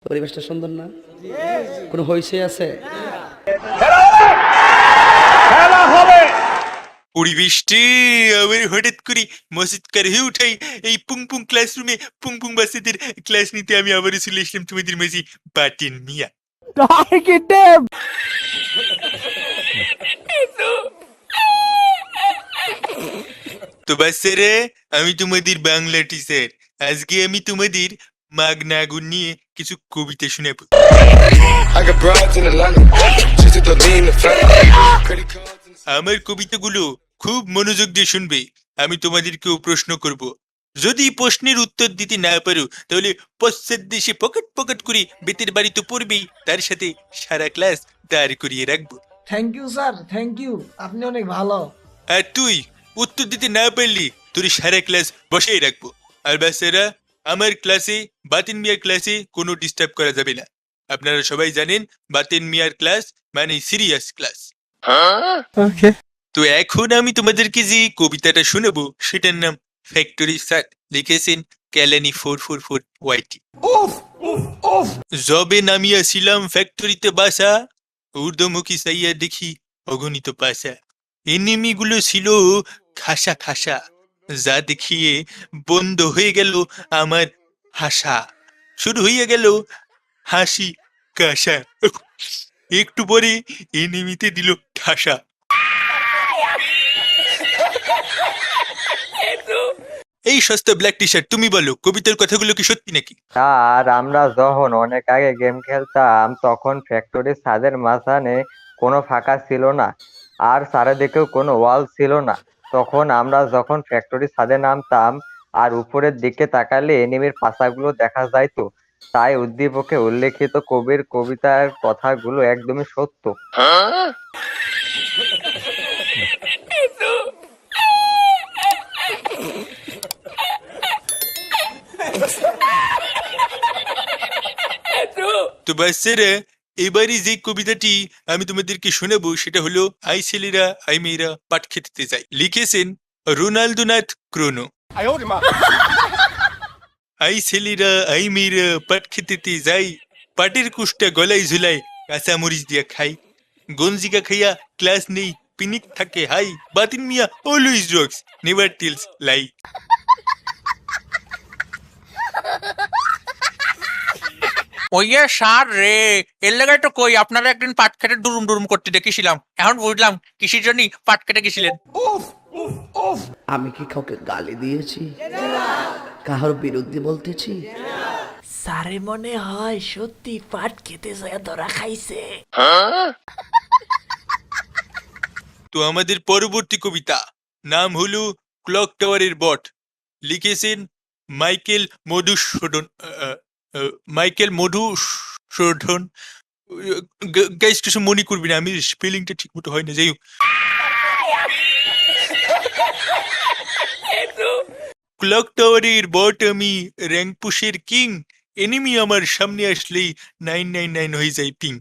পরিবেশটা সুন্দর না? কোনো হইচই আছে? পরিবেশটি আবার হঠাৎ করে মসজিদকার হয়ে উঠাই এই পুং পুং ক্লাসরুমে পুং পুং বাচ্চাদের ক্লাস নিতে আমি আবারও চলে আসলাম তোমাদের মাঝে বাটেন মিয়া। তো বাচ্চারা, আমি তোমাদের বাংলা টিচার। আজকে আমি তোমাদের মাগনা আগুন নিয়ে কিছু কবিতা শোনাবো। I got broads in Atlanta, just to lean the family. Credit cards and আমার কবিতাগুলো খুব মনোযোগ দিয়ে শুনবে। আমি তোমাদেরকেও প্রশ্ন করব। যদি প্রশ্নের উত্তর দিতে না পারো তাহলে পশ্চাৎ দেশে পকেট পকেট করে বেতের বাড়ি তো পড়বেই, তার সাথে সারা ক্লাস দাঁড় করিয়ে রাখবো। Thank you sir, thank you, আপনি অনেক ভালো। আর তুই উত্তর দিতে না পারলি তোর সারা ক্লাস বসেই রাখবো। আর বাচ্চারা, আমার ক্লাসে বাতেন মিয়ার ক্লাসে কোনো ডিস্টার্ব করা যাবে না। আপনারা সবাই জানেন বাতেন মিয়ার ক্লাস মানে সিরিয়াস ক্লাস। তো এখন আমি তোমাদেরকে যে কবিতাটা শোনাবো সেটার নাম ফ্যাক্টরি স্যার, লিখেছেন ক্যালানি 444 ওয়াইটি। জবে নামিয়াছিলাম ফ্যাক্টরিতে বাসা, ঊর্ধ্বমুখী চাইয়া দেখি অগণিত পাশা। এনিমিগুলো ছিল খাসা খাসা, যা দেখিয়ে বন্ধ হয়ে গেল আমার হাসা। শুরু হয়ে গেল হাসি কাশা। একটু পরে এনিমিতে দিল ঠাসা। এই সস্তা ব্ল্যাক টি শার্ট, তুমি বলো কবিতার কথাগুলো কি সত্যি নাকি? আর আমরা যখন অনেক আগে গেম খেলতাম তখন ফ্যাক্টরির ছাদের মাঝখানে কোনো ফাঁকা ছিল না, আর চারিদিকেও কোনো ওয়াল ছিল না। তখন আমরা যখন ফ্যাক্টরির ছাদে নামতাম আর উপরের দিকে তাকালে এনিমির পাছাগুলো দেখা যাইতো। তাই উদ্দীপকে উল্লেখিত কবির কবিতার কথাগুলো একদমই সত্য। তো বাচ্চারা, এবারে যে কবিতাটি আমি তোমাদেরকে শোনাবো সেটা হলো আই ছেলেরা আই মেয়েরা পাট খেতে যাই, লিখেছেন রোনাল্ডোনাথ ক্রোনো। আই ছেলেরা আই মেয়েরা পাট খেতে যাই, পাটের কুষ্টা গলায় ঝুলাই, কাঁচা মরিচ দিয়া খাই, গঞ্জিকা খাইয়া ক্লাস নেই, পিনিক থাকে হাই, বাতিন মিয়া অলওয়েজ জোকস নেভার টেলস লাই। ওইয়া সার রে, এর লাগাই তো কই আপনারা একদিন পাট কেটে ডুরুম ডুরুম করতে দেখেছিলাম। এখন বুঝলাম কিসের জন্য পাট কেটে গেছিলেন। আমি কি কাউকে গালি দিয়েছি? কাহার বিরুদ্ধে বলতেছি? স্যারে মনে হয় সত্যি পাট খেতে যায় ধরা খাইছে। তো আমাদের পরবর্তী কবিতা নাম হলো ক্লক টাওয়ারের বট, লিখেছেন Michael Madhusudan. Michael Madhusudan. Guys কিছু মনে করবি না, আমি স্পেলিংটা ঠিক মতো হয় না, যাই হোক। ক্লক টাওয়ারের বট আমি, র্যাঙ্ক পুশের কিং, এনিমি আমার সামনে আসলেই 999 হয়ে যায় পিং।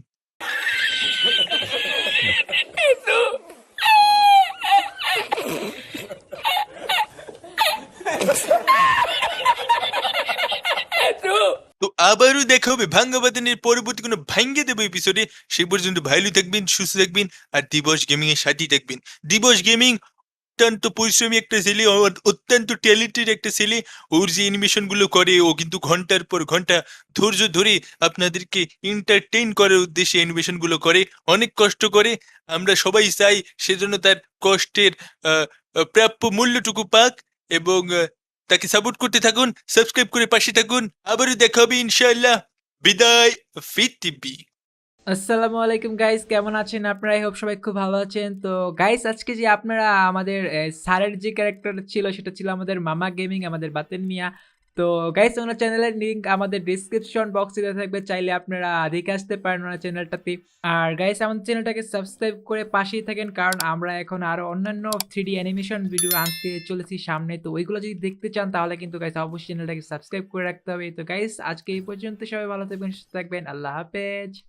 তো আবারও দেখা হবে ভাঙ্গা বাদনের পরবর্তী কোনো ভাঙ্গে দেবো এপিসোডে। সে পর্যন্ত ভালো থাকবেন, সুস্থ থাকবেন, আর দিবস গেমিং এর সাথেই থাকবেন। দিবস গেমিং অত্যন্ত পরিশ্রমী একটা ছেলে, অত্যন্ত ট্যালেন্টেড একটা ছেলে। ওর যে অ্যানিমেশন গুলো করে, ও কিন্তু ঘন্টার পর ঘন্টা ধৈর্য ধরে আপনাদেরকে এন্টারটেইন করার উদ্দেশ্যে অ্যানিমেশন গুলো করে, অনেক কষ্ট করে। আমরা সবাই চাই সেজন্য তার কষ্টের প্রাপ্য মূল্যটুকু পাক, এবং তাকে সাপোর্ট করতে থাকুন, সাবস্ক্রাইব করে পাশে থাকুন। আবারও দেখা হবে ইনশাআল্লাহ। বিদায়, ফিট টিভি। আসসালামু আলাইকুম গাইস, কেমন আছেন আপনারা? আই হোপ সবাই খুব ভালো আছেন। তো গাইস, আজকে যে আপনারা আমাদের স্যারের যে ক্যারেক্টার ছিল সেটা ছিল আমাদের মামা গেমিং, আমাদের বাতেন মিয়া। তো গাইস, ওনার চ্যানেলের লিঙ্ক আমাদের ডিসক্রিপশন বক্সে দেওয়া থাকবে, চাইলে আপনারা দেখে আসতে পারেন ওনার চ্যানেলটাতে। আর গাইস, আমাদের চ্যানেলটাকে সাবস্ক্রাইব করে পাশেই থাকেন, কারণ আমরা এখন আরো অন্যান্য 3D অ্যানিমেশন ভিডিও আনতে চলেছি সামনে। তো ওইগুলো যদি দেখতে চান তাহলে কিন্তু গাইস অবশ্যই চ্যানেলটাকে সাবস্ক্রাইব করে রাখতে হবে। তো গাইস, আজকে এই পর্যন্ত, সবাই ভালো থাকবেন, সুস্থ থাকবেন, আল্লাহ হাফেজ।